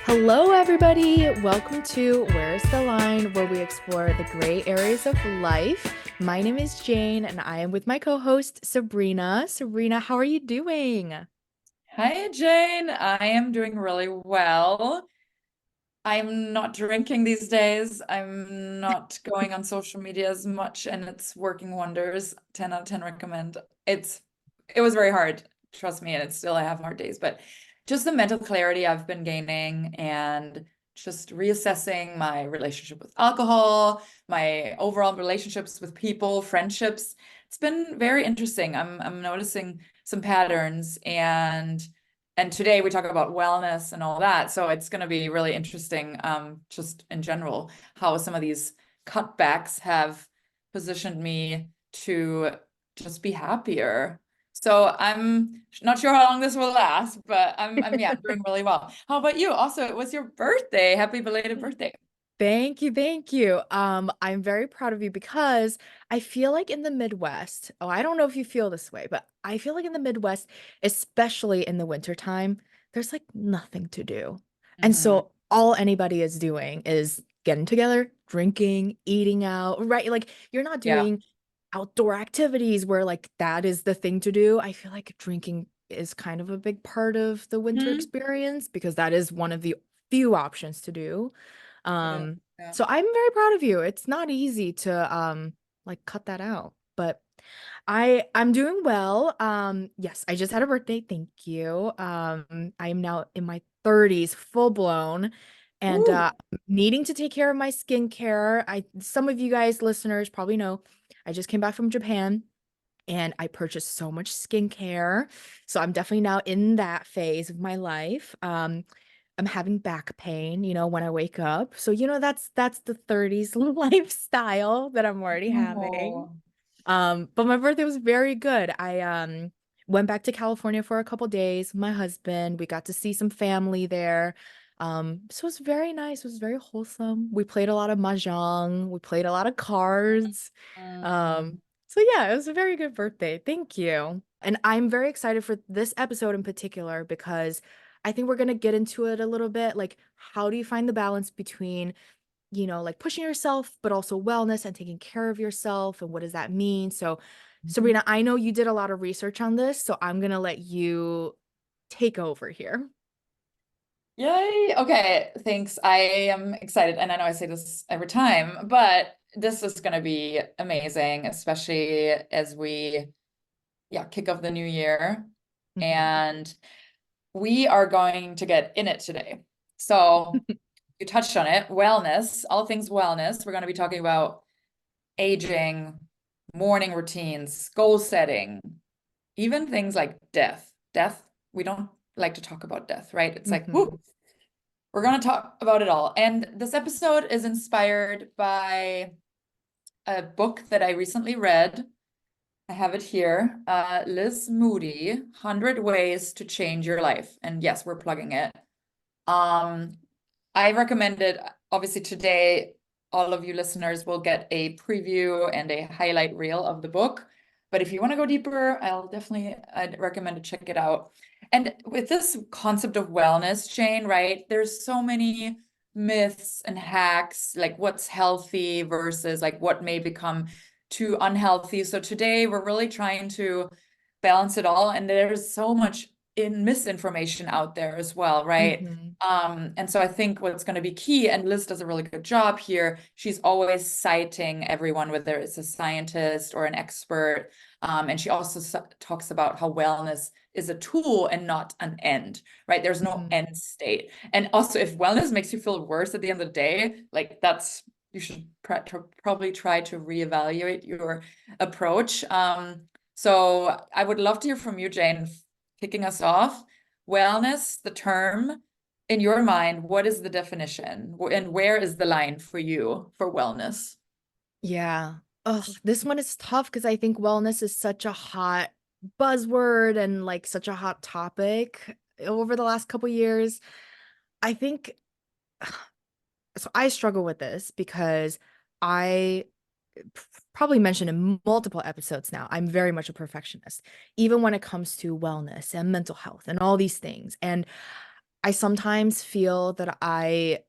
Hello, everybody. Welcome to Where's the Line, where we explore the gray areas of life. My name is Jane, and I am with my co-host, Sabrina. Sabrina, how are you doing? Hi, Jane. I am doing really well. I'm not drinking these days. I'm not going on social media as much, and it's working wonders. 10 out of 10 recommend. It was very hard, trust me, and it's still I have hard days, but just the mental clarity I've been gaining and just reassessing my relationship with alcohol, my overall relationships with people, friendships. It's been very interesting. I'm noticing some patterns and today we talk about wellness and all that. So it's going to be really interesting, just in general, how some of these cutbacks have positioned me to just be happier. So I'm not sure how long this will last, but I'm doing really well. How about you? Also, it was your birthday. Happy belated birthday. Thank you, thank you. I'm very proud of you because I feel like in the Midwest, oh, I don't know if you feel this way, but I feel like in the Midwest, especially in the wintertime, there's like nothing to do. And Hmm. so all anybody is doing is getting together, drinking, eating out, right? Like you're not Yeah. doing outdoor activities where like that is the thing to do. I feel like drinking is kind of a big part of the winter Mhm. experience because that is one of the few options to do. It is. Um, Yeah. so I'm very proud of you. It's not easy to like cut that out, but I'm doing well. Yes, I just had a birthday. Thank you. I am now in my 30s, full blown, and Ooh. needing to take care of my skincare. Some of you guys listeners probably know I just came back from Japan and I purchased so much skincare. So I'm definitely now in that phase of my life. I'm having back pain, when I wake up. So, that's the 30s lifestyle that I'm already having. Oh. But my birthday was very good. I went back to California for a couple days. My husband, we got to see some family there. So it was very nice. It was very wholesome. We played a lot of mahjong. We played a lot of cards. Um, Mm. so yeah, it was a very good birthday. Thank you. And I'm very excited for this episode in particular because I think we're gonna get into it a little bit. Like, how do you find the balance between like pushing yourself, but also wellness and taking care of yourself. And what does that mean? So, Sabrina, I know you did a lot of research on this, so I'm going to let you take over here. Yay. Okay, thanks. I am excited. And I know I say this every time, but this is going to be amazing, especially as we, yeah, kick off the new year. Mhm. And we are going to get in it today. So you touched on it, wellness, all things wellness. We're going to be talking about aging, morning routines, goal setting, even things like death. Death, we don't like to talk about death, right? It's like, Mhm. whoo, we're going to talk about it all. And this episode is inspired by a book that I recently read. I have it here. Liz Moody, 100 Ways to Change Your Life. And yes, we're plugging it. Um, I recommend it. Obviously, today, all of you listeners will get a preview and a highlight reel of the book. But if you want to go deeper, I'd recommend to check it out. And with this concept of wellness, Jane, right? There's so many myths and hacks, like what's healthy versus like what may become too unhealthy. So today we're really trying to balance it all. And there's so much in misinformation out there as well, right? Mhm. And so I think what's going to be key, and Liz does a really good job here, she's always citing everyone, whether it's a scientist or an expert. And she also talks about how wellness is a tool and not an end, right? There's no Mhm. end state. And also, if wellness makes you feel worse at the end of the day, like you should probably try to reevaluate your approach. So I would love to hear from you, Jane, kicking us off. Wellness, the term, in your mind, what is the definition? And where is the line for you for wellness? Yeah. Ugh, this one is tough because I think wellness is such a hot buzzword and like such a hot topic over the last couple years. I think so I struggle with this because I probably mentioned in multiple episodes now, I'm very much a perfectionist, even when it comes to wellness and mental health and all these things. And I sometimes feel that I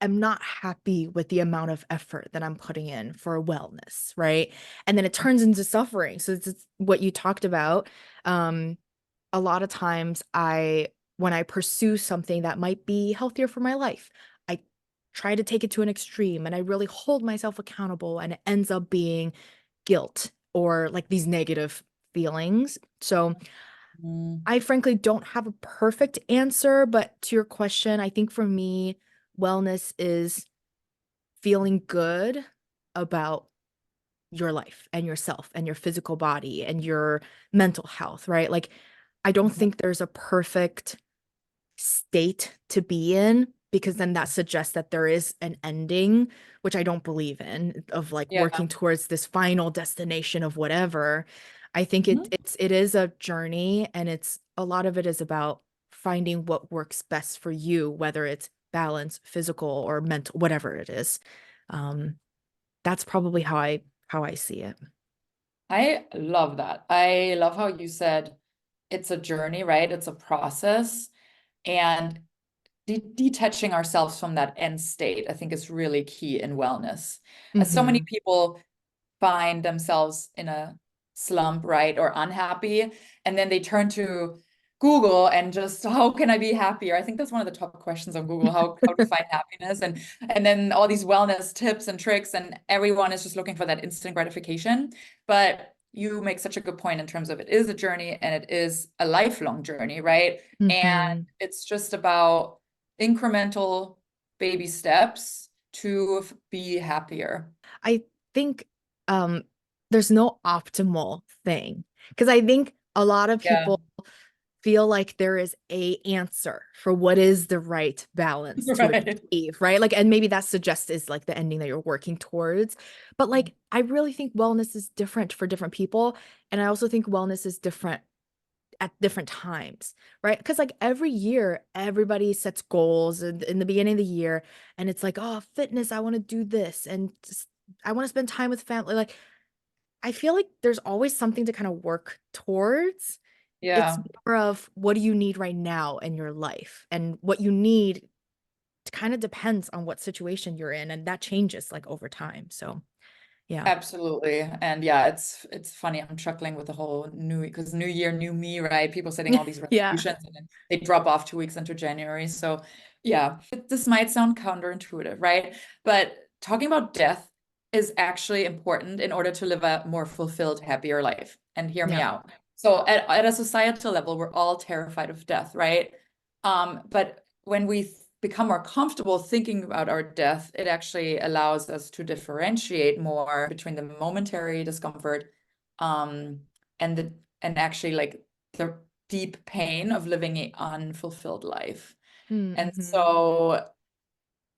am not happy with the amount of effort that I'm putting in for wellness, right? And then it turns into suffering. So it's what you talked about. Um, a lot of times when I pursue something that might be healthier for my life, I try to take it to an extreme and I really hold myself accountable and it ends up being guilt or like these negative feelings. So Mm. I frankly don't have a perfect answer, but to your question, I think for me, wellness is feeling good about your life and yourself and your physical body and your mental health, right? Like, I don't Mhm. think there's a perfect state to be in because then that suggests that there is an ending, which I don't believe in, of like Yeah. working towards this final destination of whatever. I think Mhm. it is a journey and it's a lot of it is about finding what works best for you, whether it's balance, physical or mental, whatever it is. Um, that's probably how I see it. I love that. I love how you said it's a journey, right? It's a process. And detaching ourselves from that end state, I think is really key in wellness. As so many Hmm. people find themselves in a slump, right, or unhappy, and then they turn to Google and just how can I be happier? I think that's one of the top questions on Google, how to find happiness, and then all these wellness tips and tricks, and everyone is just looking for that instant gratification. But you make such a good point in terms of it is a journey and it is a lifelong journey, right? And Hmm. it's just about incremental baby steps to be happier. I think um there's no optimal thing because I think a lot of Yeah. people feel like there is a answer for what is the right balance to Right. achieve, right? Like, and maybe that suggests is like the ending that you're working towards. But like, I really think wellness is different for different people. And I also think wellness is different at different times, right? Because like every year, everybody sets goals in the beginning of the year, and it's like, oh, fitness, I want to do this, and I want to spend time with family. Like, I feel like there's always something to kind of work towards. It's Yeah, more of what do you need right now in your life, and what you need kind of depends on what situation you're in, and that changes like over time. So, yeah. absolutely. And yeah, it's funny. I'm chuckling with the whole new because new year, new me, right? People setting all these Yeah. resolutions and then they drop off 2 weeks into January. So yeah, this might sound counterintuitive, right? But talking about death is actually important in order to live a more fulfilled, happier life. And hear me Yeah. out. So at a societal level, we're all terrified of death, right? But when we become more comfortable thinking about our death, it actually allows us to differentiate more between the momentary discomfort, um, and the and actually like the deep pain of living an unfulfilled life. And Mm-hmm. so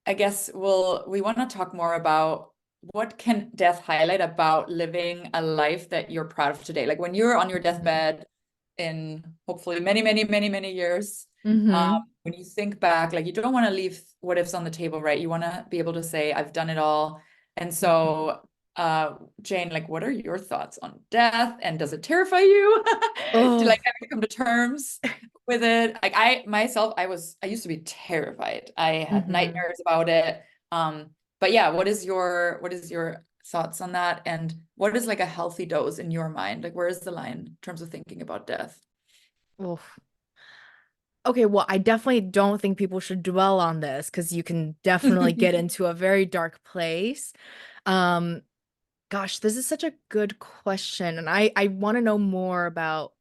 I guess we want to talk more about what can death highlight about living a life that you're proud of today. Like when you're on your deathbed in hopefully many, many, many, many years, um, Mm-hmm. when you think back, like you don't want to leave what ifs on the table, right? You want to be able to say, I've done it all. And so, Jane, like, what are your thoughts on death? And does it terrify you? Do you Oh. like have you come to terms with it? Like I myself, I used to be terrified. I had Mm-hmm. nightmares about it. But yeah, what is your thoughts on that? And what is like a healthy dose in your mind? Like where is the line in terms of thinking about death? Oof. Okay, well, I definitely don't think people should dwell on this because you can definitely get into a very dark place. Um, Gosh, this is such a good question, and I want to know more about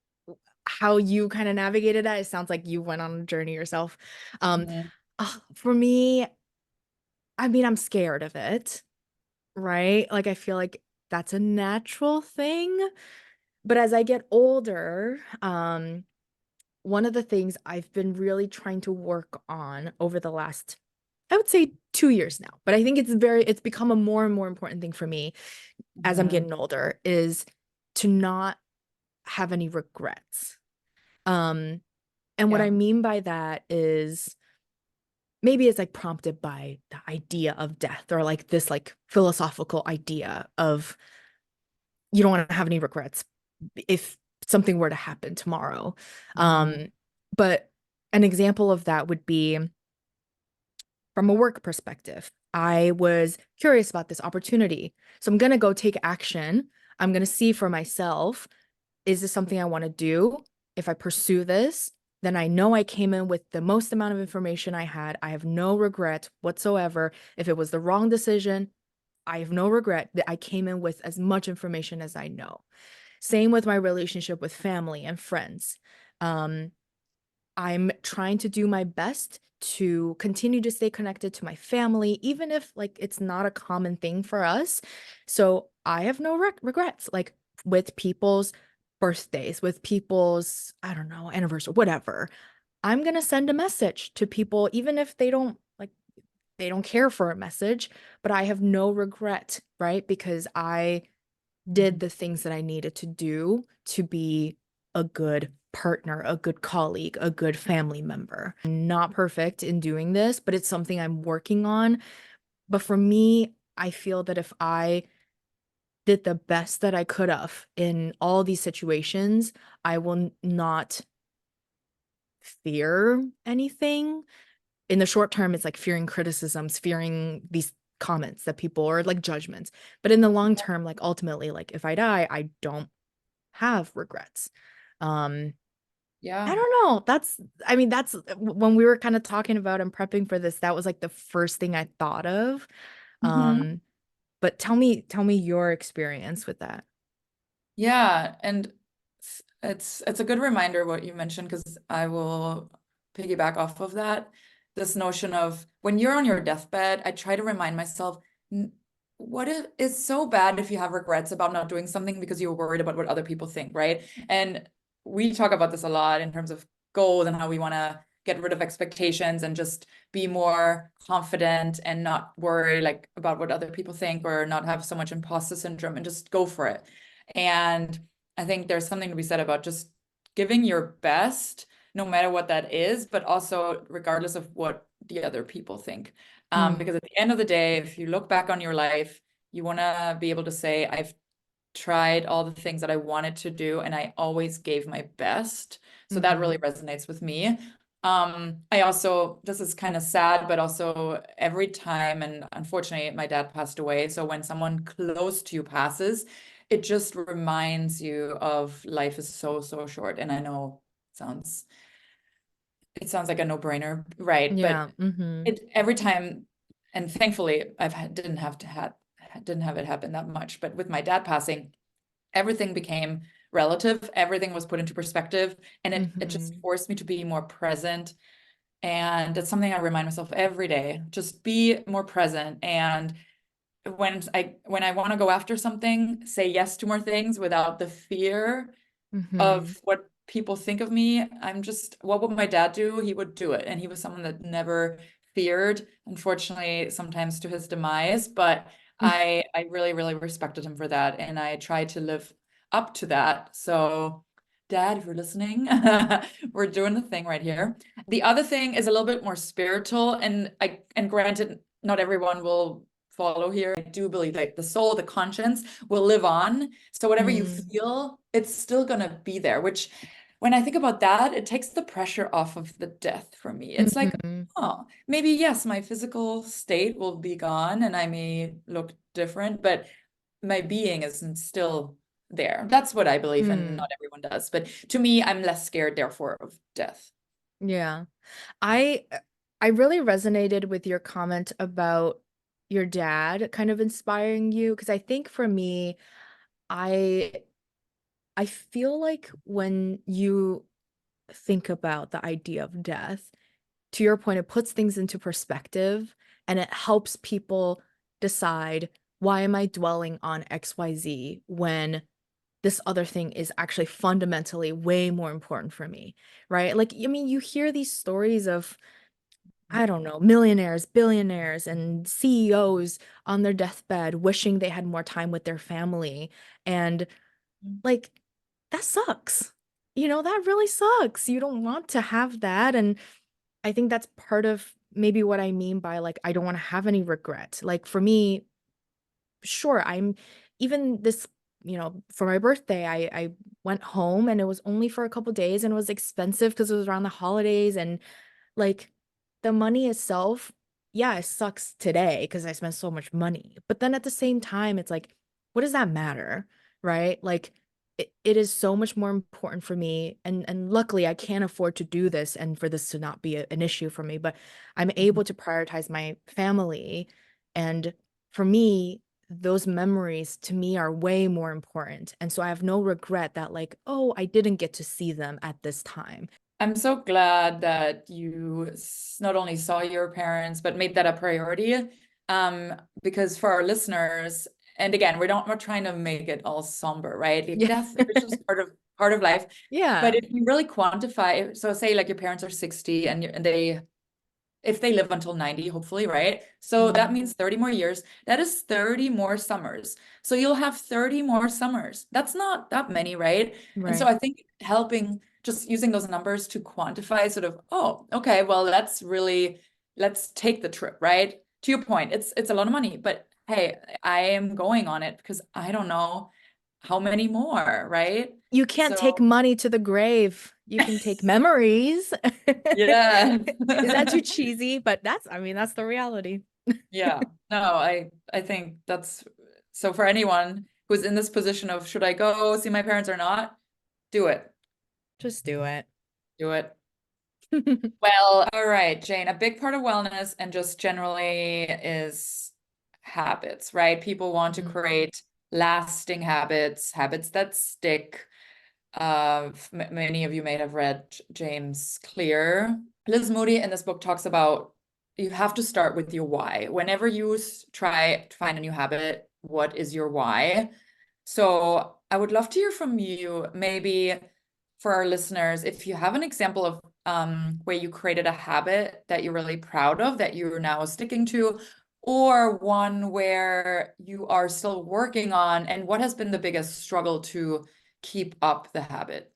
how you kind of navigated that. It sounds like you went on a journey yourself. Um, Mhm. for me, I mean, I'm scared of it, right? Like I feel like that's a natural thing. But as I get older, one of the things I've been really trying to work on over the last, I would say 2 years now, but I think it's become a more and more important thing for me as I'm Mhm. getting older is to not have any regrets. Um, and what I Yeah. mean by that is maybe it's like prompted by the idea of death or like this like philosophical idea of you don't want to have any regrets if something were to happen tomorrow. Mhm. Um, but An example of that would be from a work perspective. I was curious about this opportunity. So I'm going to go take action. I'm going to see for myself, is this something I want to do? If I pursue this, then I know I came in with the most amount of information I had. I have no regret whatsoever. If it was the wrong decision, I have no regret that I came in with as much information as I know. Same with my relationship with family and friends. Um, I'm trying to do my best to continue to stay connected to my family, even if like it's not a common thing for us. So I have no regrets, like with people's birthdays, with people's, I don't know, anniversary, whatever. I'm gonna send a message to people, even if they don't care for a message, but I have no regret, right? Because I did Mhm. the things that I needed to do to be a good partner, a good colleague, a good family member. I'm not perfect in doing this, but it's something I'm working on. But for me, I feel that if I did the best that I could have in all these situations, I will not fear anything. In the short term, it's like fearing criticisms, fearing these comments that people or like judgments. But in the long term, like ultimately, like if I die, I don't have regrets. Um, I Yeah. don't know. I mean, that's when we were kind of talking about and prepping for this, that was like the first thing I thought of. Mhm. Um, but tell me your experience with that. Yeah, and it's a good reminder what you mentioned because I will piggyback off of that. This notion of when you're on your deathbed, I try to remind myself, what if it's so bad if you have regrets about not doing something because you're worried about what other people think, right? And we talk about this a lot in terms of goals and how we want to get rid of expectations and just be more confident and not worry like about what other people think or not have so much imposter syndrome and just go for it. And I think there's something to be said about just giving your best, no matter what that is, but also regardless of what the other people think. Mm, Because at the end of the day, if you look back on your life, you want to be able to say, I've tried all the things that I wanted to do and I always gave my best. So that hmm really resonates with me. I also, this is kind of sad, but also every time, and unfortunately, my dad passed away. So when someone close to you passes, it just reminds you of life is so, so short. And I know it sounds like a no-brainer, right? But Yeah. Hmm. it every time, and thankfully, didn't have it happen that much. But with my dad passing, everything became relative, everything was put into perspective, and it just Hmm. forced me to be more present. And it's something I remind myself every day, just be more present. And when I want to go after something, say yes to more things without the fear Hmm. of what people think of me. I'm just, what would my dad do? He would do it. And he was someone that never feared, unfortunately, sometimes to his demise. But I really, really respected him for that. And I tried to live up to that. So, Dad, if you're listening, we're doing the thing right here. The other thing is a little bit more spiritual, and granted, not everyone will follow here. I do believe like the soul, the conscience will live on. So whatever you Mm, feel, it's still gonna be there, which when I think about that, it takes the pressure off of the death for me. It's like, hmm oh, maybe yes, my physical state will be gone and I may look different, but my being isn't still there. That's what I believe, and mm, not everyone does. But to me, I'm less scared, therefore, of death. yeah. I I really resonated with your comment about your dad kind of inspiring you because I think for me, I I feel like when you think about the idea of death, to your point, it puts things into perspective and it helps people decide, why am I dwelling on XYZ when this other thing is actually fundamentally way more important for me, right? Like, I mean, you hear these stories of, I don't know, millionaires, billionaires, and CEOs on their deathbed wishing they had more time with their family. And like, that sucks. You know, that really sucks. You don't want to have that. And I think that's part of maybe what I mean by like, I don't want to have any regret. Like, for me, sure, I'm even this, for my birthday, I went home and it was only for a couple days and it was expensive because it was around the holidays and like the money itself, yeah, it sucks today because I spent so much money. But then at the same time, it's like, what does that matter? Right? Like it is so much more important for me. And luckily I can't afford to do this and for this to not be an issue for me, but I'm Mhm. able to prioritize my family. And for me, those memories to me are way more important. And so I have no regret that like, oh, I didn't get to see them at this time. I'm so glad that you not only saw your parents, but made that a priority. Because for our listeners, and again, we're trying to make it all somber, right? Like Yeah. death is just part of life. But Yeah. if you really quantify, so say like your parents are 60 and they if they live until 90, hopefully, right? So that Mhm. means 30 more years. That is 30 more summers. So you'll have 30 more summers. That's not that many, right? And so Right. I think helping just using those numbers to quantify sort of, oh, okay, well, let's take the trip, right? To your point, it's a lot of money, but hey, I am going on it because I don't know how many more, right? You can't take So money to the grave. You can take memories. yeah. Is that too cheesy? But I mean, that's the reality. Yeah, no, I think that's so for anyone who's in this position of should I go see my parents or not, do it. Just do it. Do it. Well, all right, Jane, a big part of wellness and just generally is habits, right? People want to Mm. create lasting habits, habits that stick. Many of you may have read James Clear. Liz Moody in this book talks about you have to start with your why. Whenever you try to find a new habit, what is your why? So I would love to hear from you, maybe for our listeners, if you have an example of where you created a habit that you're really proud of that you're now sticking to, or one where you are still working on, and what has been the biggest struggle to keep up the habit?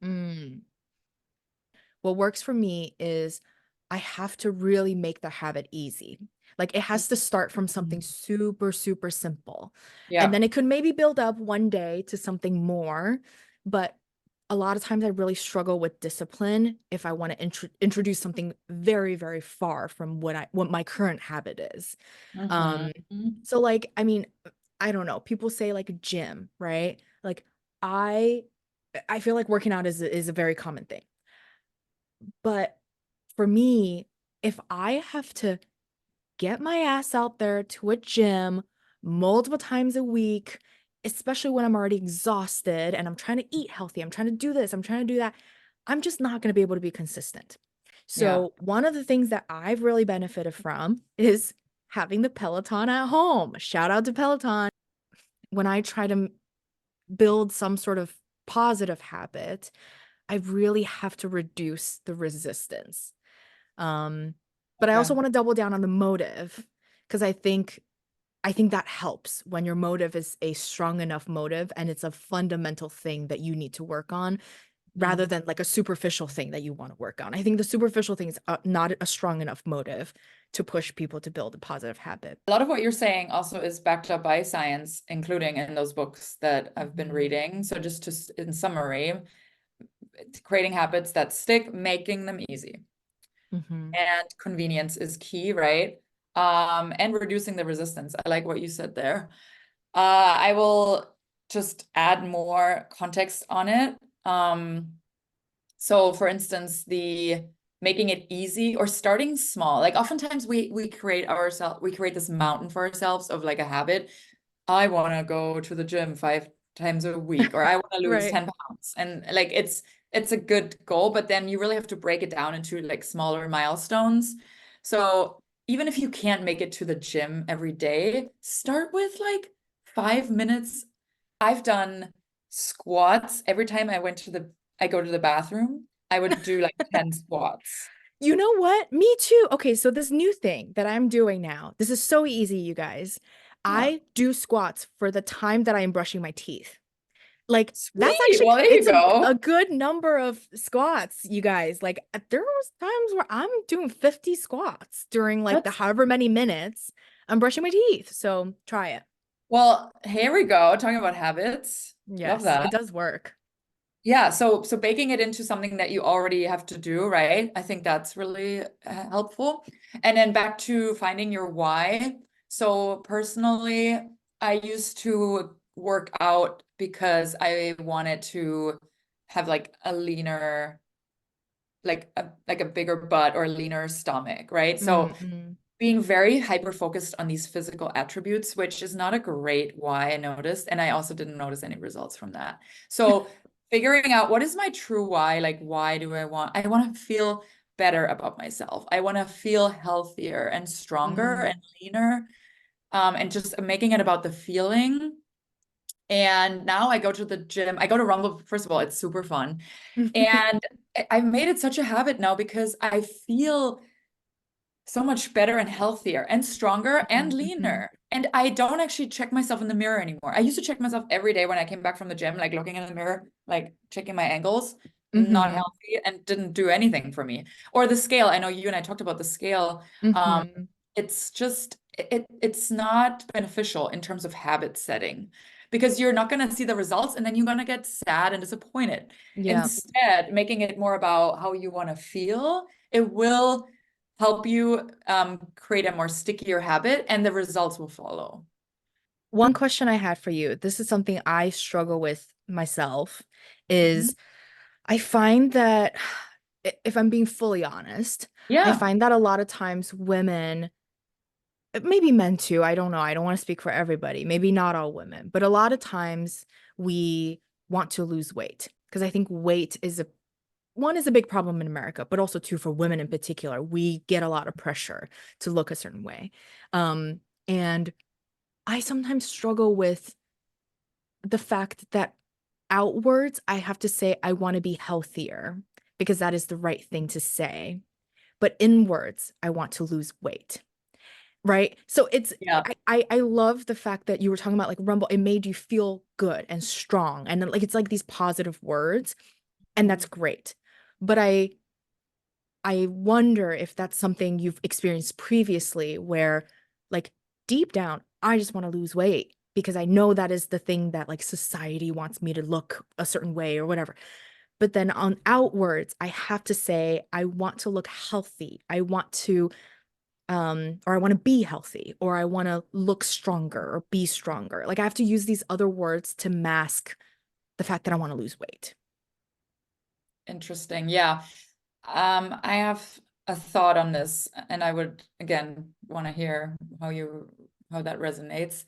Mm. What works for me is I have to really make the habit easy. Like it has to start from something Mhm. super, super simple. And Yeah. then it could maybe build up one day to something more. But a lot of times I really struggle with discipline if I want to introduce something very, very far from what my current habit is. Mhm. Um, so like, I mean, I don't know. People say like gym, right? Like I I feel like working out is a very common thing. But for me, if I have to get my ass out there to a gym multiple times a week, especially when I'm already exhausted and I'm trying to eat healthy, I'm trying to do this, I'm trying to do that, I'm just not going to be able to be consistent. Yeah. So, one of the things that I've really benefited from is having the Peloton at home. Shout out to Peloton. When I try to build some sort of positive habit, I really have to reduce the resistance. Um, but I Okay. also want to double down on the motive because I think that helps when your motive is a strong enough motive and it's a fundamental thing that you need to work on rather Mhm. than like a superficial thing that you want to work on. I think the superficial thing is not a strong enough motive to push people to build a positive habit. A lot of what you're saying also is backed up by science, including in those books that I've been Mhm. reading. So just in summary, creating habits that stick, making them easy. Mhm. And convenience is key, right? And reducing the resistance. I like what you said there. I will just add more context on it. So for instance, the making it easy or starting small. Like oftentimes we create this mountain for ourselves of like a habit. I want to go to the gym 5 times a week, or I want to lose Right. 10 pounds. And like it's a good goal, but then you really have to break it down into like smaller milestones. So even if you can't make it to the gym every day, start with like 5 minutes. I've done squats every time I go to the bathroom. I would do like 10 squats. You know what? Me too. Okay, so this new thing that I'm doing now, this is so easy, you guys. Yeah. I do squats for the time that I am brushing my teeth. Like that's Sweet. actually Well, there you it's a go. good number of squats, you guys. Like there was times where I'm doing 50 squats during like the That's however many minutes I'm brushing my teeth. So try it. Well, here we go. Talking about habits. Love Yes, it that. does work. Yeah, so baking it into something that you already have to do, right? I think that's really helpful. And then back to finding your why. So personally, I used to work out because I wanted to have like a leaner, like a bigger butt or leaner stomach, right? So Mm-mm. being very hyper focused on these physical attributes, which is not a great why I noticed. And I also didn't notice any results from that. So figuring out what is my true why, like why do I want to feel better about myself. I want to feel healthier and stronger Mm. and leaner. And just making it about the feeling. And now I go to the gym. I go to Rumble. First of all, it's super fun. And I've made it such a habit now because I feel so much better and healthier and stronger and Mm-hmm. leaner. And I don't actually check myself in the mirror anymore. I used to check myself every day when I came back from the gym, like looking in the mirror, like checking my angles, not Mm-hmm. healthy and didn't do anything for me. Or the scale. I know you and I talked about the scale. Um, Mm-hmm. it's just it's not beneficial in terms of habit setting because you're not going to see the results and then you're going to get sad and disappointed. Yeah. Instead, making it more about how you want to feel, it will help you create a more stickier habit and the results will follow. One question I had for you, this is something I struggle with myself, Mhm. is I find that if I'm being fully honest, I Yeah. find that a lot of times women, maybe men too, I don't know, I don't want to speak for everybody, maybe not all women, but a lot of times we want to lose weight because I think weight is a one is a big problem in America, but also too for women in particular. We get a lot of pressure to look a certain way. Um, and I sometimes struggle with the fact that outwards, I have to say I want to be healthier because that is the right thing to say. But inwards, I want to lose weight. Right. So it's Yeah. I love the fact that you were talking about like Rumble, it made you feel good and strong. And then like it's like these positive words, and that's Mhm. great. But I wonder if that's something you've experienced previously where like deep down, I just want to lose weight because I know that is the thing that like society wants me to look a certain way or whatever. But then on outwards, I have to say I want to look healthy. I want to or I want to be healthy or I want to look stronger or be stronger. Like I have to use these other words to mask the fact that I want to lose weight. Interesting. Yeah. I have a thought on this, and I would again want to hear how that resonates.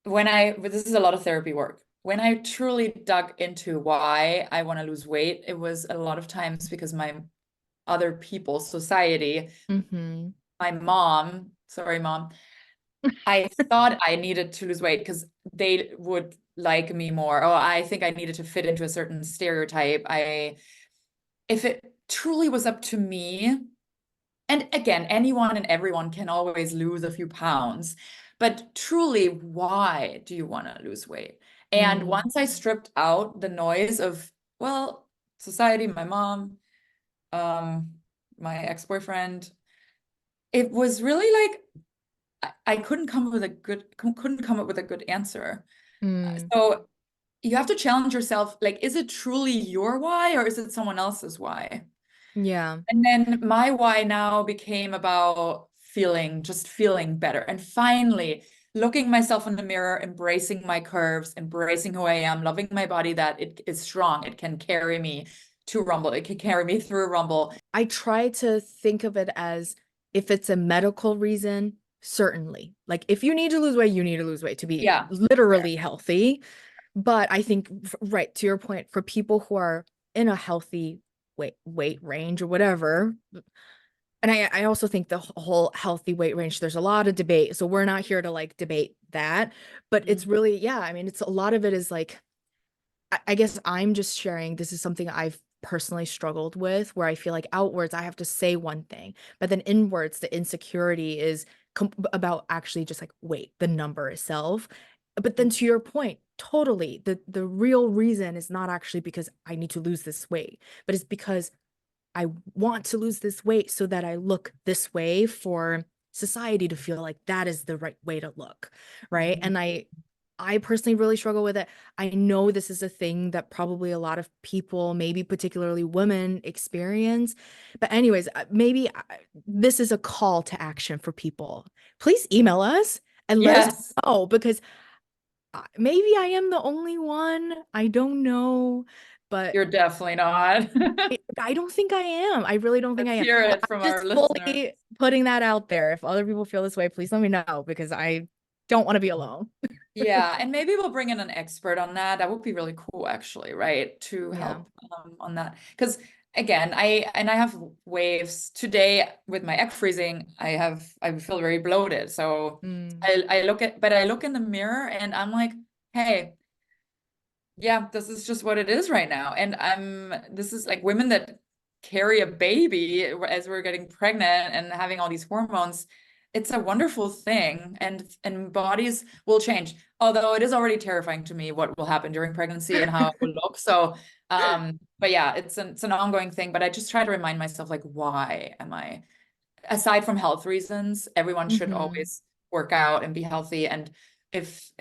This is a lot of therapy work. When I truly dug into why I want to lose weight, it was a lot of times because my other people, society, Mm-hmm. my mom, sorry, mom, I thought I needed to lose weight because they would like me more. Oh, I think I needed to fit into a certain stereotype. If it truly was up to me, and again, anyone and everyone can always lose a few pounds, but truly, why do you want to lose weight? And Mm, once I stripped out the noise of, well, society, my mom, um, my ex-boyfriend, it was really like I couldn't come up with a couldn't come up with a good answer. mm, So you have to challenge yourself, like, is it truly your why or is it someone else's why? yeah. And then my why now became about just feeling better. And finally, looking myself in the mirror, embracing my curves, embracing who I am, loving my body that it is strong. It can carry me to Rumble. It can carry me through Rumble. I try to think of it as if it's a medical reason, certainly. Like if you need to lose weight, you need to lose weight to be Yeah. Fair. literally healthy. But I think, right, to your point, for people who are in a healthy weight range or whatever, and I also think the whole healthy weight range, there's a lot of debate. So we're not here to like debate that. But it's Mhm. really, yeah, I mean, it's a lot of it is like I guess I'm just sharing this is something I've personally struggled with where I feel like outwards I have to say one thing, but then inwards the insecurity is about actually just like weight, the number itself. But then to your point, totally the real reason is not actually because I need to lose this weight, but it's because I want to lose this weight so that I look this way for society to feel like that is the right way to look, right? Mhm. And I personally really struggle with it. I know this is a thing that probably a lot of people, maybe particularly women, experience. But, anyways, maybe this is a call to action for people. Please email us and let us Yes, know because maybe I am the only one. I don't know. But you're definitely not. I don't think I am. I really don't think I Let's am. hear But it I'm from our just listeners. fully putting that out there. If other people feel this way, please let me know because I don't want to be alone. Yeah, and maybe we'll bring in an expert on that. That would be really cool, actually, right? To Yeah. help on that. Because again, I have waves today with my egg freezing. I feel very bloated. So Mm. I look in the mirror and I'm like, hey, yeah, this is just what it is right now. And this is like women that carry a baby as we're getting pregnant and having all these hormones. It's a wonderful thing, and bodies will change. Although it is already terrifying to me what will happen during pregnancy and how it will look. So, but yeah, it's an ongoing thing. But I just try to remind myself, like, why am I? Aside from health reasons, everyone should Hmm. always work out and be healthy. And if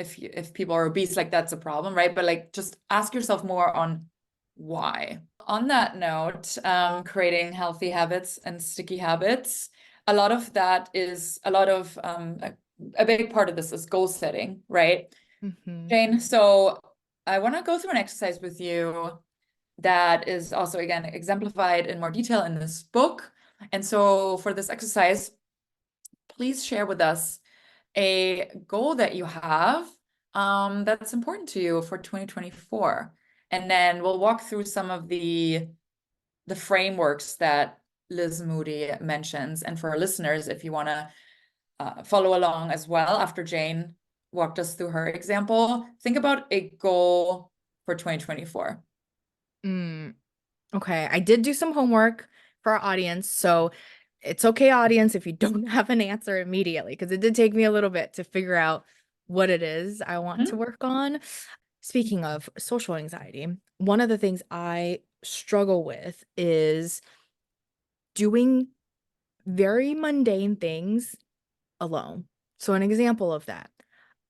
people are obese, like that's a problem, right? But like just ask yourself more on why. On that note, creating healthy habits and sticky habits, a lot of that is a big part of this is goal setting, right? Hmm. Jane, so I want to go through an exercise with you that is also again exemplified in more detail in this book. And so for this exercise, please share with us a goal that you have that's important to you for 2024. And then we'll walk through some of the frameworks that Liz Moody mentions. And for our listeners, if you want to follow along as well after Jane walked us through her example, think about a goal for 2024. Mm. Okay, I did do some homework for our audience, so it's okay, audience, if you don't have an answer immediately, because it did take me a little bit to figure out what it is I want to Mhm. work on. Speaking of social anxiety, one of the things I struggle with is doing very mundane things alone. So, an example of that,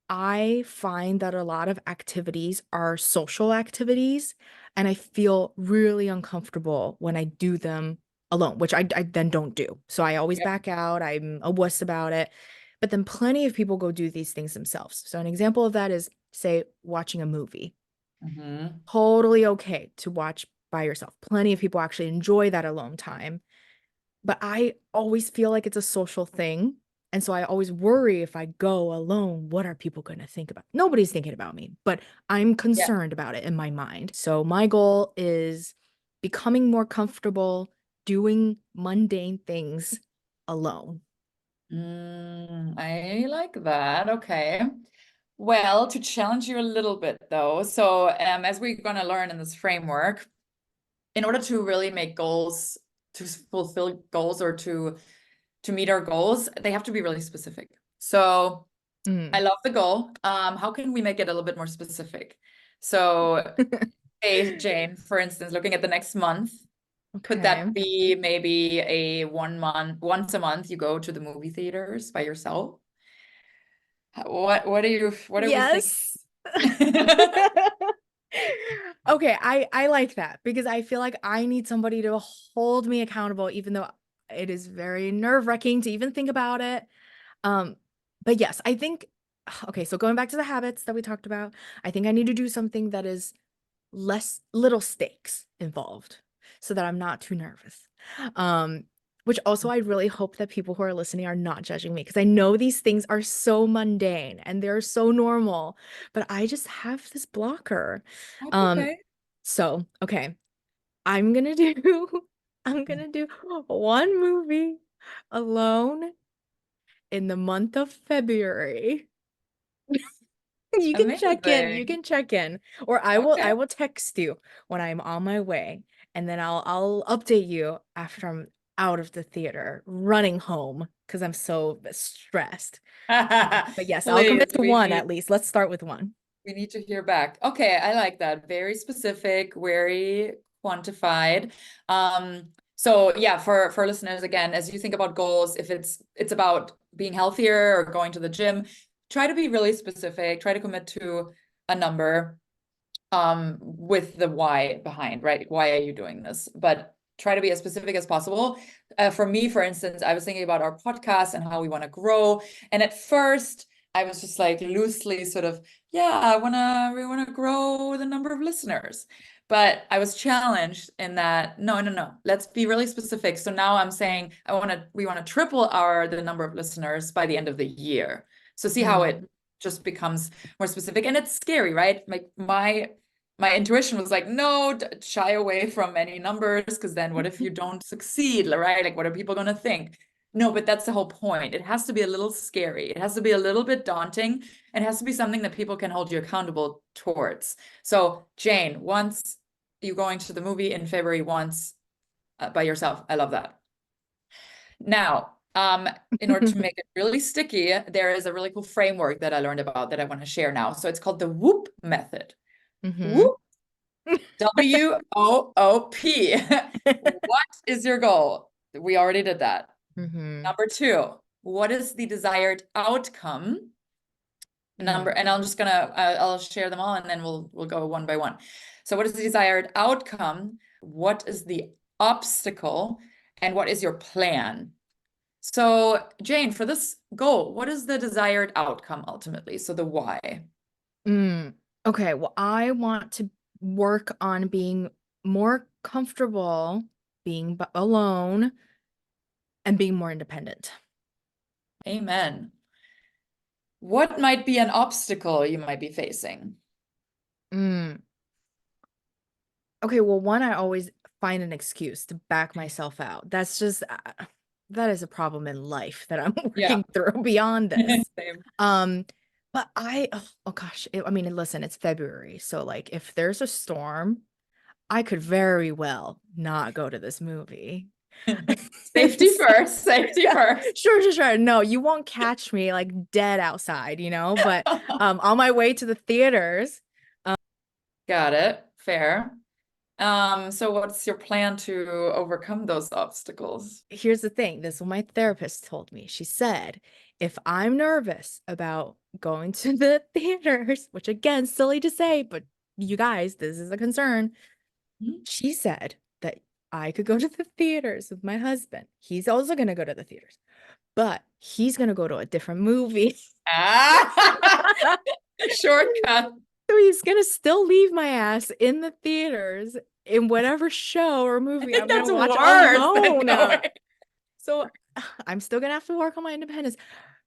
I find that a lot of activities are social activities, and I feel really uncomfortable when I do them alone, which I then don't do. So I always Yep. back out. I'm a wuss about it. But then plenty of people go do these things themselves. So an example of that is, say, watching a movie. Mhm. Totally okay to watch by yourself. Plenty of people actually enjoy that alone time. But I always feel like it's a social thing. And so I always worry if I go alone, what are people going to think about? Nobody's thinking about me, but I'm Yeah. concerned about it in my mind. So my goal is becoming more comfortable doing mundane things alone. I like that. Okay. Well, to challenge you a little bit though, so as we're going to learn in this framework, in order to really make goals, to fulfill goals or to meet our goals, they have to be really specific. So I Mm. love the goal. How can we make it a little bit more specific? So, hey, Jane, for instance, looking at the next month, could Okay. that be maybe a 1 month, once a month, you go to the movie theaters by yourself? What are we thinking? Yes. Okay, I like that because I feel like I need somebody to hold me accountable, even though it is very nerve-wracking to even think about it. Um, but yes, I think okay, so going back to the habits that we talked about, I think I need to do something that is less little stakes involved so that I'm not too nervous. Um, which also I really hope that people who are listening are not judging me because I know these things are so mundane and they're so normal, but I just have this blocker. That's Um, okay. so okay, I'm gonna do I'm gonna do one movie alone in the month of February. You can check in. You Amazing. can check in. Or I Okay. will text you when I'm on my way. And then I'll update you after I'm out of the theater, running home because I'm so stressed. But yes, I'll Please, commit to one at least. Let's start with one. we need to hear back. Okay, I like that. Very specific, very quantified. So yeah, for listeners, again, as you think about goals, if it's about being healthier or going to the gym, try to be really specific, try to commit to a number with the why behind, right? Why are you doing this? But try to be as specific as possible. For me, for instance, I was thinking about our podcast and how we want to grow. And at first, I was just like loosely sort of, yeah, we want to grow the number of listeners. But I was challenged in that, no. Let's be really specific. So now I'm saying we want to triple the number of listeners by the end of the year. So see how it Mm. just becomes more specific. And it's scary, right? Like my intuition was like, no, shy away from any numbers, because then what if you don't succeed, right? Like, what are people going to think? No, but that's the whole point. It has to be a little scary. It has to be a little bit daunting. It has to be something that people can hold you accountable towards. So, Jane, once you going to the movie in February once by yourself. I love that. Now, in order to make it really sticky, there is a really cool framework that I learned about that I want to share now. So it's called the WOOP method. Mm-hmm. WOOP. WOOP. What is your goal? We already did that. Mm-hmm. Number two, what is the desired outcome? Mm. And I'm just gonna I'll share them all and then we'll go one by one. So what is the desired outcome? What is the obstacle? And what is your plan? So Jane, for this goal, what is the desired outcome ultimately? So the why. Mm. Okay, well, I want to work on being more comfortable being alone and being more independent. Amen. What might be an obstacle you might be facing? Mm. Okay, well, one, I always find an excuse to back myself out. That's just that is a problem in life that I'm Yeah. working through beyond this. Same. Um, but oh gosh, I mean, listen, it's February, so like if there's a storm, I could very well not go to this movie. Safety first, safety Yeah, first. sure. No, you won't catch me like dead outside, but on my way to the theaters. Got it. Fair. So what's your plan to overcome those obstacles? Here's the thing. This is what my therapist told me. She said, if I'm nervous about going to the theaters, which again, silly to say, but you guys, this is a concern. Mhm. She said that I could go to the theaters with my husband. He's also going to go to the theaters, but he's going to go to a different movie. Ah, shortcut. So he's going to still leave my ass in the theaters in whatever show or I movie think I'm going to that's watch worse than alone. going. So I'm still gonna have to work on my independence.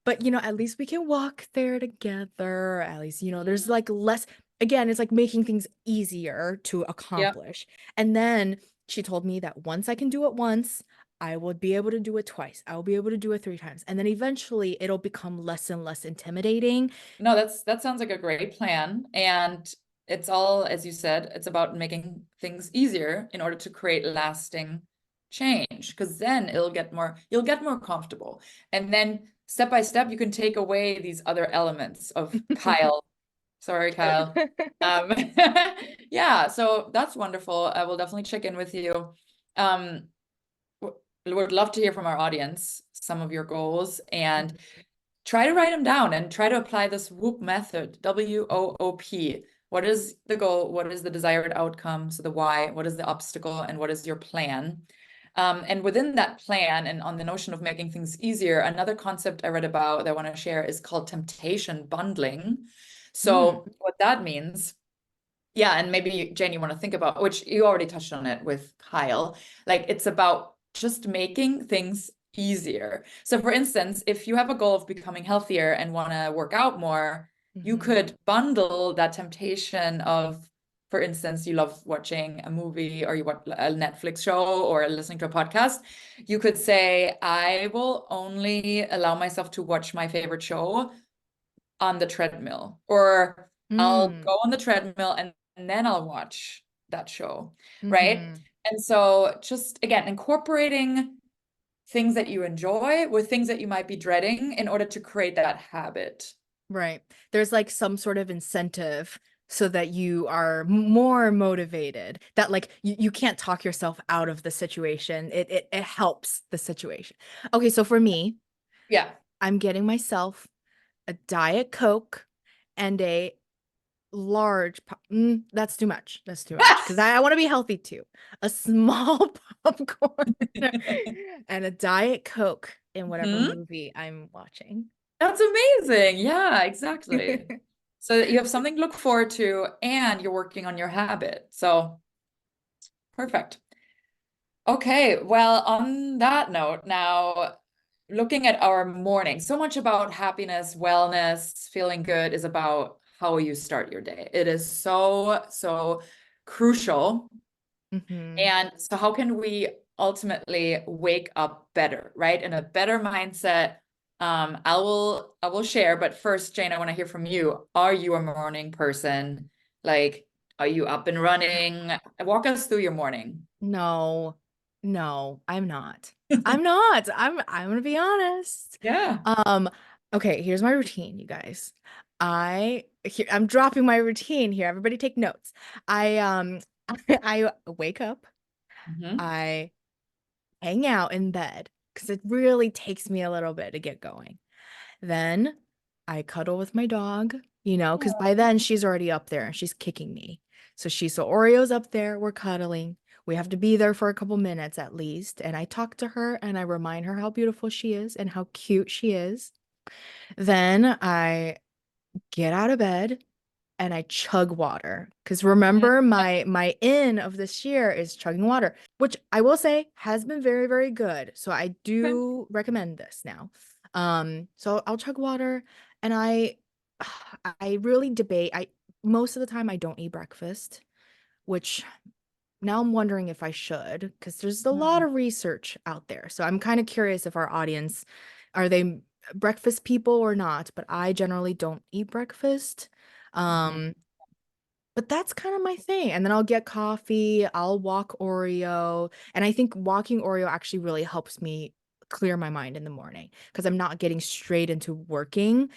But at least we can walk there together. At least, there's like less, again, it's like making things easier to Yeah. accomplish. And then she told me that once I can do it once, I would be able to do it twice. I will be able to do it three times. And then eventually it'll become less and less intimidating. No, that sounds like a great plan. And it's all, as you said, it's about making things easier in order to create lasting change. Because then you'll get more comfortable. And then step by step, you can take away these other elements of Kyle. Sorry, Kyle. Um, yeah, so that's wonderful. I will definitely check in with you. Um, would love to hear from our audience some of your goals and try to write them down and try to apply this WOOP method, WOOP. What is the goal? What is the desired outcome? So the why, what is the obstacle, and what is your plan? And within that plan and on the notion of making things easier, another concept I read about that I want to share is called temptation bundling. Mm, So what that means, yeah, and maybe Jane, you want to think about, which you already touched on it with Kyle, like it's about just making things easier. So for instance, if you have a goal of becoming healthier and want to work out more, you mhm, could bundle that temptation of, for instance, you love watching a movie or you watch a Netflix show or listening to a podcast. You could say, I will only allow myself to watch my favorite show on the treadmill, or I'll mm, go on the treadmill and then I'll watch that show, right? mhm. And so just again, incorporating things that you enjoy with things that you might be dreading in order to create that habit. Right. There's like some sort of incentive so that you are more motivated. That like you can't talk yourself out of the situation. It helps the situation. Okay, so for me, Yeah. I'm getting myself a Diet Coke, and a that's too much. That's too much because I want to be healthy too. A small popcorn and a Diet Coke in whatever Mhm. movie I'm watching. That's amazing. Yeah, exactly. So you have something to look forward to and you're working on your habit. So perfect. Okay, well, on that note, now looking at our morning, so much about happiness, wellness, feeling good is about how you start your day. It is so, so crucial. Hmm. And so how can we ultimately wake up better, right? In a better mindset. I will share, but first, Jane, I want to hear from you. Are you a morning person? Like, are you up and running? Walk us through your morning. No, no, I'm not. I'm not. I'm gonna be honest. Yeah. Um, okay, here's my routine, you guys. I'm dropping my routine here. Everybody take notes. I I wake up, Hmm. I hang out in bed because it really takes me a little bit to get going. Then I cuddle with my dog, because by then she's already up there and she's kicking me. So Oreo's up there, we're cuddling. We have to be there for a couple minutes at least. And I talk to her and I remind her how beautiful she is and how cute she is. Then I get out of bed and I chug water. Because remember, my in of this year is chugging water, which I will say has been very, very good. So I Okay. do recommend this now. So I'll chug water and I really debate. I Most of the time I don't eat breakfast, which now I'm wondering if I should, because there's a lot Mm, of research out there. So I'm kind of curious if our audience are they breakfast people or not, but I generally don't eat breakfast. mhm, Um, but that's kind of my thing. And then I'll get coffee, I'll walk Oreo. And I think walking Oreo actually really helps me clear my mind in the morning because I'm not getting straight into working.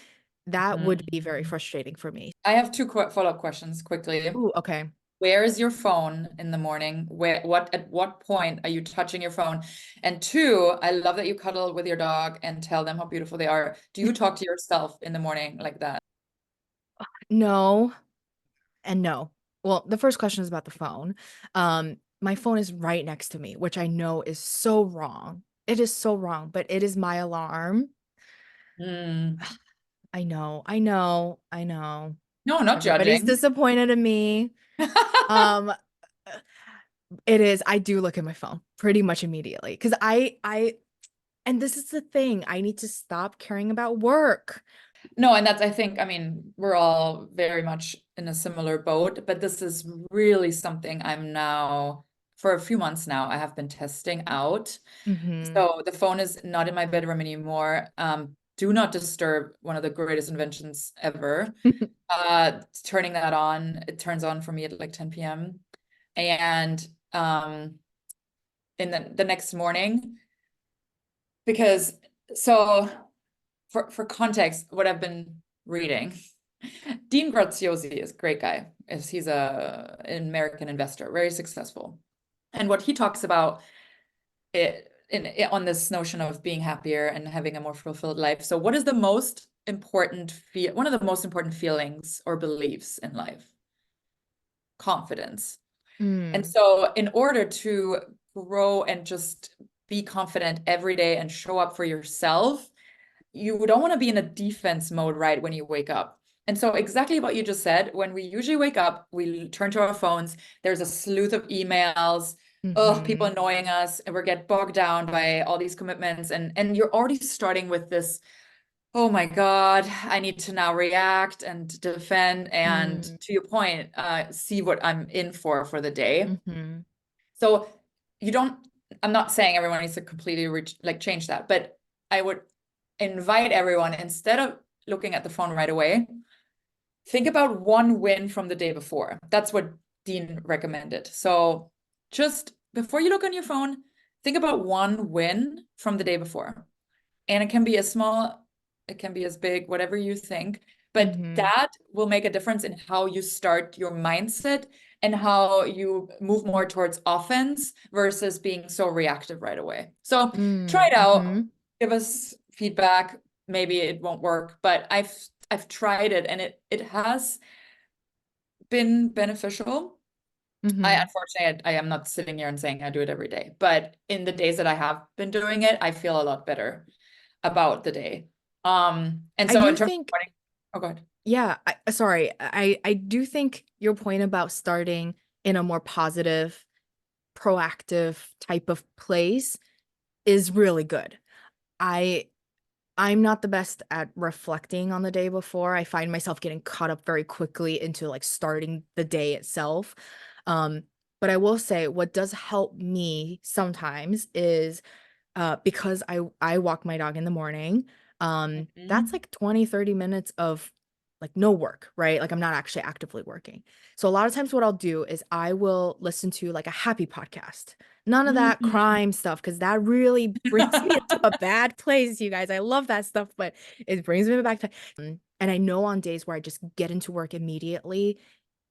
That would be very mhm. frustrating for me. I have two follow-up questions quickly. Ooh, okay. Where is your phone in the morning? At what point are you touching your phone? And two, I love that you cuddle with your dog and tell them how beautiful they are. Do you talk to yourself in the morning like that? No and no. Well, the first question is about the phone. My phone is right next to me, which I know is so wrong. It is so wrong, but it is my alarm. Mm. I know, I know, I know. No, not Everybody's judging. disappointed in me. Um, it is. I do look at my phone pretty much immediately because and this is the thing. I need to stop caring about work. No, and that's, I think, I mean, we're all very much in a similar boat, but this is really something I'm now, for a few months now, I have been testing out. Hmm. So the phone is not in my bedroom anymore. Do not disturb, one of the greatest inventions ever. Turning that on, it turns on for me at like 10 p.m. And in the next morning, because so for context, what I've been reading, Dean Graziosi is a great guy. He's an American investor, very successful. And what he talks about on this notion of being happier and having a more fulfilled life. So what is the most important one of the most important feelings or beliefs in life? Confidence. And Mm, so in order to grow and just be confident every day and show up for yourself, you don't want to be in a defense mode right when you wake up. And so exactly what you just said, when we usually wake up, we turn to our phones, there's a sleuth of emails, people hmm. annoying us, and we get bogged down by all these commitments. And you're already starting with this, oh my God, I need to now react and defend. And Mm, to your point, see what I'm in for the day. hmm. So you don't, I'm not saying everyone needs to completely like change that, but I would invite everyone, instead of looking at the phone right away, think about one win from the day before. That's what Dean recommended. So just before you look on your phone, think about one win from the day before. And it can be as small, it can be as big, whatever you think. But Hmm. that will make a difference in how you start your mindset and how you move more towards offense versus being so reactive right away. So try Mm, it out, hmm. give us feedback. maybe it won't work, but I've tried it and it has been beneficial. I Mm-hmm. unfortunately I am not sitting here and saying I do it every day, but in the days that I have been doing it, I feel a lot better about the day. And I so in do terms of think, morning, oh god. yeah, sorry, I do think your point about starting in a more positive, proactive type of place is really good. I I'm not the best at reflecting on the day before. I find myself getting caught up very quickly into like starting the day itself. Um, but I will say what does help me sometimes is because I walk my dog in the morning. That's Mhm. like 20-30 minutes of like no work, right? Like I'm not actually actively working. So a lot of times what I'll do is I will listen to like a happy podcast. None of that Mhm. crime stuff because that really brings me into a bad place, you guys. I love that stuff, but it brings me back to and I know on days where I just get into work immediately,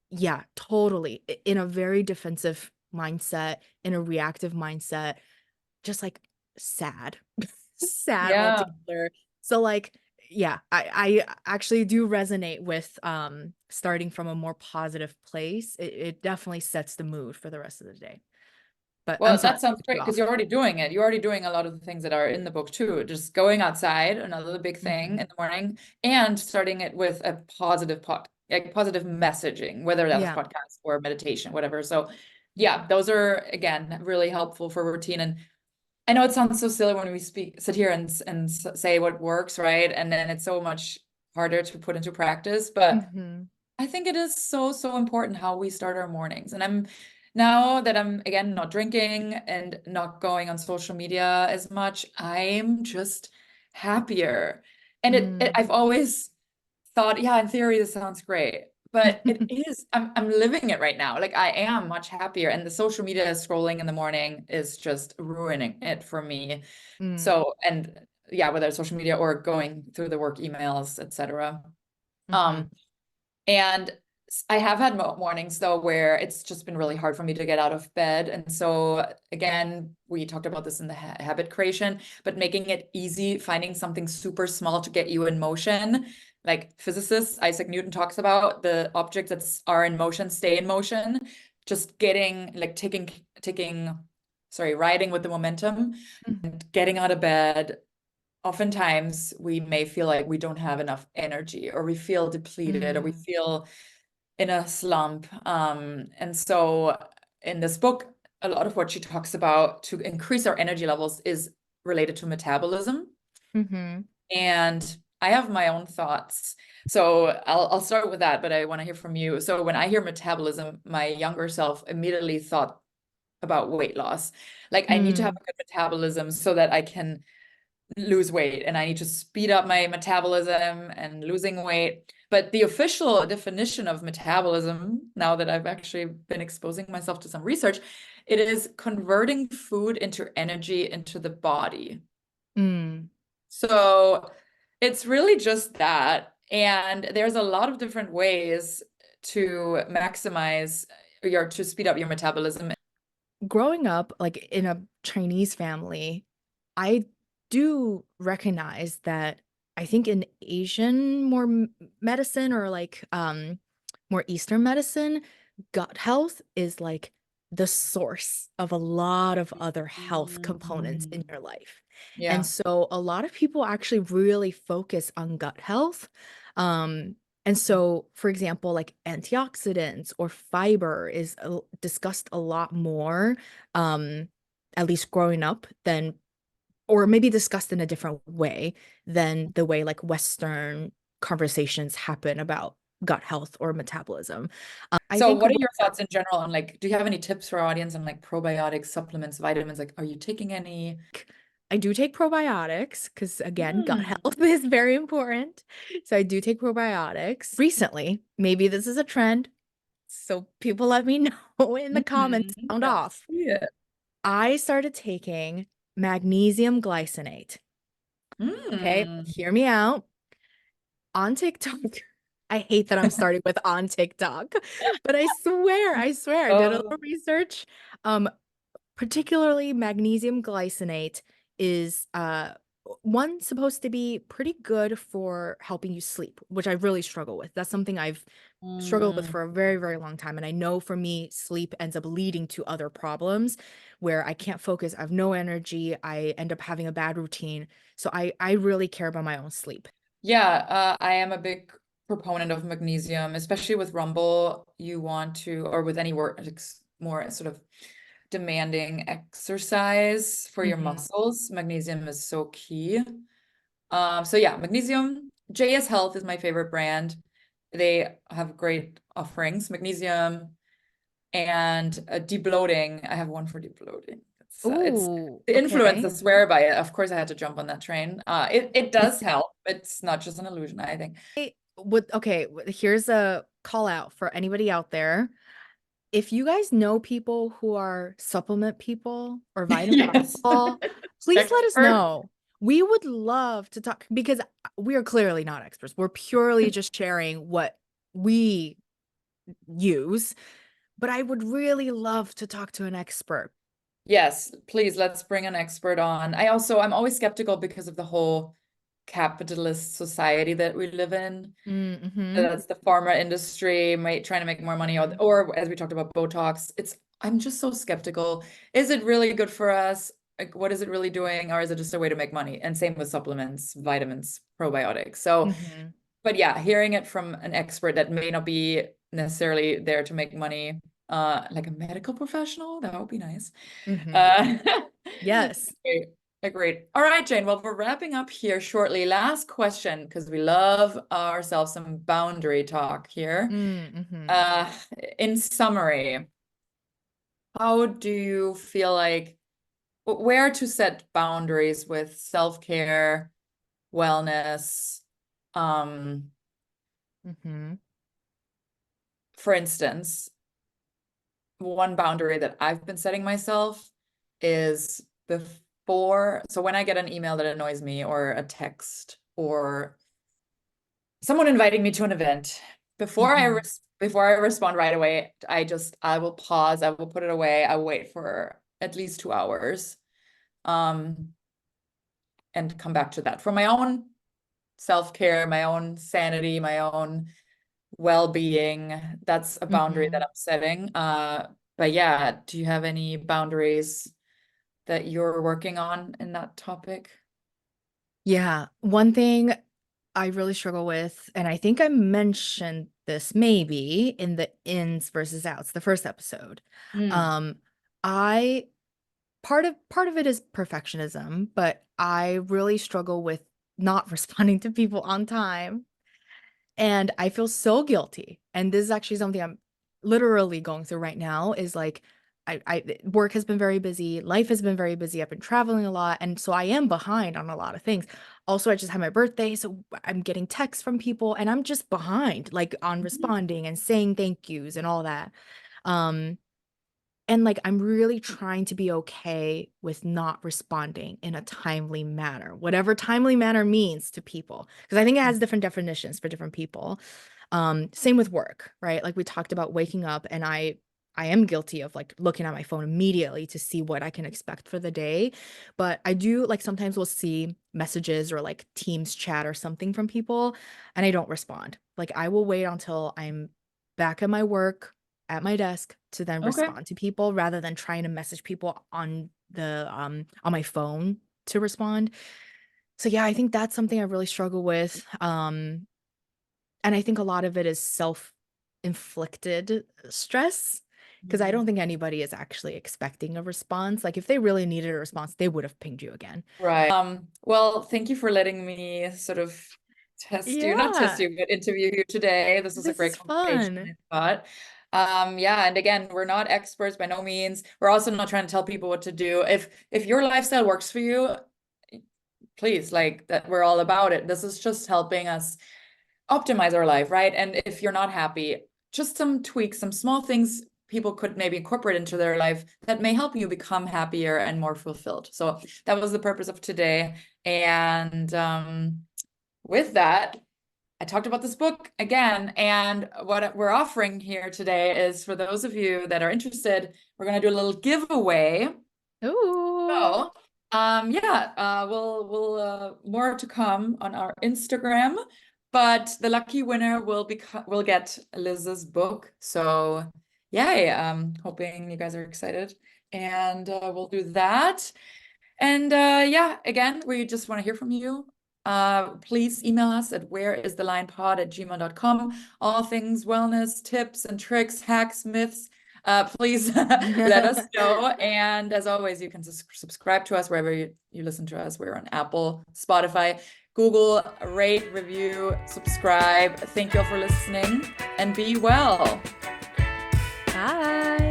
yeah, totally. In a very defensive mindset, in a reactive mindset, just like sad, sad Yeah. altogether. So like, yeah, I actually do resonate with starting from a more positive place. It definitely sets the mood for the rest of the day. But I'm Well, sorry, that I sounds cut you great because off. you're already doing it. You're already doing a lot of the things that are in the book too. Just going outside, another big thing Hmm. in the morning, and starting it with a positive like positive messaging, whether that was Yeah. podcast or meditation, whatever. So, yeah, those are again really helpful for routine. And I know it sounds so silly when we sit here and say what works, right? And then it's so much harder to put into practice, but Hmm. I think it is so, so important how we start our mornings. And I'm now that I'm again not drinking and not going on social media as much, I'm just happier. And Mm. I've always thought, yeah, in theory, this sounds great. But it is, I'm living it right now. Like I am much happier. And the social media scrolling in the morning is just ruining it for me. Mm. So, and yeah, whether it's social media or going through the work emails, etc. Hmm. Um, and I have had mornings though where it's just been really hard for me to get out of bed. And so again, we talked about this in the habit creation, but making it easy, finding something super small to get you in motion. Like physicist Isaac Newton talks about the objects that are in motion stay in motion. Just getting like riding with the momentum, getting out of bed. Oftentimes we may feel like we don't have enough energy or we feel depleted or we Mm. feel in a slump. And so in this book, a lot of what she talks about to increase our energy levels is related to metabolism. Hmm. And I have my own thoughts. So I'll start with that, but I want to hear from you. So when I hear metabolism, my younger self immediately thought about weight loss. Like I need to have Mm. a good metabolism so that I can lose weight and I need to speed up my metabolism and losing weight. But the official definition of metabolism, now that I've actually been exposing myself to some research, it is converting food into energy into the body. Mm. So it's really just that. And there's a lot of different ways to maximize your to speed up your metabolism. Growing up like in a Chinese family, I do recognize that I think in Asian more medicine or like more Eastern medicine, gut health is like the source of a lot of other health components in Mhm. your life. And Yeah. so a lot of people actually really focus on gut health. Um, and so, for example, like antioxidants or fiber is discussed a lot more, um, at least growing up, than, or maybe discussed in a different way than the way like Western conversations happen about gut health or metabolism. I So think what are your thoughts in general on like, do you have any tips for our audience on like probiotics, supplements, vitamins? Like, are you taking any? I do take probiotics because, again, gut Mm. health is very important. So I do take probiotics. Recently, maybe this is a trend. So people let me know in the comments, Mhm. sound Yeah, off. see it. I started taking magnesium glycinate. Okay, Mm. hear me out. On TikTok, I hate that I'm starting with on TikTok, but I swear, I did a Oh, little research. Um, Particularly magnesium glycinate is one's supposed to be pretty good for helping you sleep, which I really struggle with. That's something I've struggled with Mm. for a very, very long time. And I know for me, sleep ends up leading to other problems where I can't focus, I have no energy, I end up having a bad routine. So I really care about my own sleep. Yeah, I am a big proponent of magnesium, especially with Rumble. You want to, or with any work, more sort of demanding exercise for your Hmm. muscles. Magnesium is so key. So yeah, magnesium. JS Health is my favorite brand. They have great offerings. Magnesium and debloating. I have one for debloating. It's Oh, the okay. influencers swear by it. Of course, I had to jump on that train. It does help. It's not just an illusion, I think. Okay, here's a call out for anybody out there. If you guys know people who are supplement people or vitamin Yes. people, please let us Expert. know. We would love to talk because we are clearly not experts. We're purely just sharing what we use, but I would really love to talk to an expert. Yes, please let's bring an expert on. I'm always skeptical because of the whole capitalist society that we live in. Mm-hmm. That's the pharma industry, trying to make more money, Hmm. or as we talked about Botox. I'm just so skeptical. Is it really good for us? Like, what is it really doing, or is it just a way to make money? And same with supplements, vitamins, probiotics. So, Hmm. but yeah, hearing it from an expert that may not be necessarily there to make money, like a medical professional, that would be nice. Hmm. Uh, Yes. Great. Agreed. All right, Jane. Well, we're wrapping up here shortly. Last question, because we love ourselves some boundary talk here. Mm-hmm. Uh, in summary, how do you feel like where to set boundaries with self-care, wellness? Um, Mm-hmm. for instance, one boundary that I've been setting myself is so when I get an email that annoys me or a text or someone inviting me to an event, Mm-hmm. before I respond right away, I will pause, I will put it away, I will wait for at least 2 hours, um, and come back to that for my own self-care, my own sanity, my own well-being. That's a boundary that Mm-hmm. I'm setting. But yeah, do you have any boundaries that you're working on in that topic? Yeah, one thing I really struggle with, and I think I mentioned this maybe in the ins versus outs, the first episode. Mm. Um, I part of it is perfectionism, but I really struggle with not responding to people on time. And I feel so guilty. And this is actually something I'm literally going through right now is like work has been very busy, life has been very busy. I've been traveling a lot, and so I am behind on a lot of things. Also, I just had my birthday, so I'm getting texts from people and I'm just behind like on responding and saying thank yous and all that. Um and like I'm really trying to be okay with not responding in a timely manner, whatever timely manner means to people, because I think it has different definitions for different people. Same with work, right? Like we talked about waking up and I am guilty of like looking at my phone immediately to see what I can expect for the day. But I do like sometimes we'll see messages or like Teams chat or something from people and I don't respond. Like I will wait until I'm back at my work at my desk to then Okay. respond to people rather than trying to message people on my phone to respond. So yeah, I think that's something I really struggle with. And I think a lot of it is self-inflicted stress because I Mm. don't think anybody is actually expecting a response. Like if they really needed a response, they would have pinged you again. Right. Well, thank you for letting me sort of not test Yeah, you, but interview you today. This was a this great is conversation, fun. I thought. Yeah, and again, we're not experts by no means. We're also not trying to tell people what to do. If your lifestyle works for you, please, like that, we're all about it. This is just helping us optimize our life, right? And if you're not happy, just some tweaks, some small things people could maybe incorporate into their life that may help you become happier and more fulfilled. So that was the purpose of today. And with that, I talked about this book again. And what we're offering here today is for those of you that are interested, we're going to do a little giveaway. Ooh. So Yeah, we'll more to come on our Instagram, but the lucky winner will get Liz's book. So yay, hoping you guys are excited. And we'll do that. And yeah, again, we just want to hear from you. Please email us at whereisthelinepod@gmail.com. All things wellness, tips and tricks, hacks, myths. Please let us know. And as always, you can subscribe to us wherever you listen to us. We're on Apple, Spotify, Google. Rate, review, subscribe. Thank you all for listening and be well. Bye.